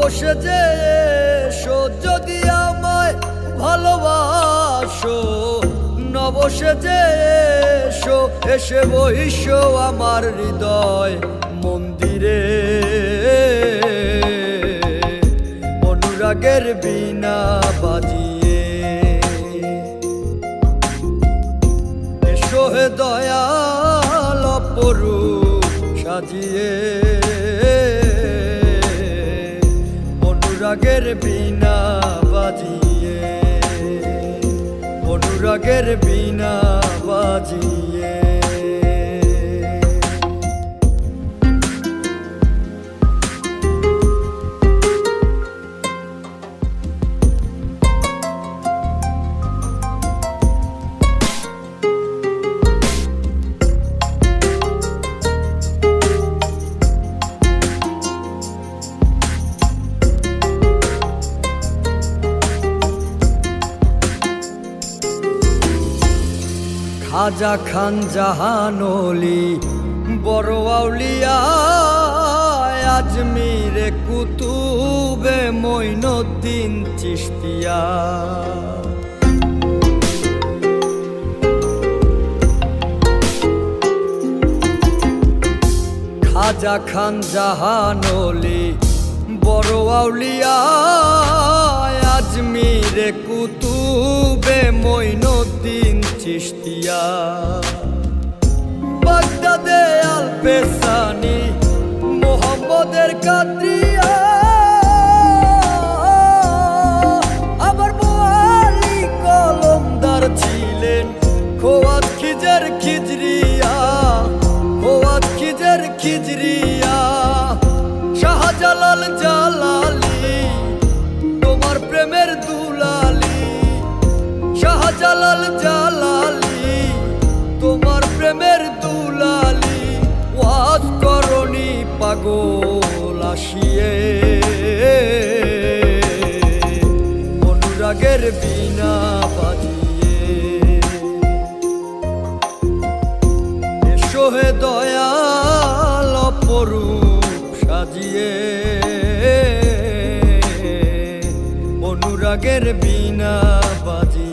বসে যে এসো যদি আমায় ভালোবাসো, নবসে যে এসো এসে বইসো আমার হৃদয় মন্দিরে। অনুরাগের বীণা বাজিয়ে এসো হে দয়াল অপরূপ সাজিয়ে। অনুরাগের বীণা বাজিয়ে, অনুরাগের বীণা বাজিয়ে। খাজা খান জাহান ওলি বড় আউলিয়া, আজমিরে কুতুবে মঈনুদ্দিন চিশতিয়া। খাজা খান জাহান ওলি বড় আউলিয়া, আজমিরে কুতুবে মঈনুদ্দিন চিশতিয়া। বাগদাদে আল পেসানি মোহাম্মদের কাদরিয়া, আবার বোয়ালি কলমদার ছিলেন খোয়াত খিজের খিজরিয়া, খোয়াত খিজের খিজরিয়া। শাহজালাল জালালি তোমার প্রেমের দুলালি, শাহজালাল জালালি তোমার প্রেমের দুলালি। ওয়াজ করনি পাগল আসিয়ে, অনুরাগের বীণা বাজিয়ে এসো হে দয়াল অপরূপ সাজিয়ে। অনুরাগের বীণা বাজিয়ে।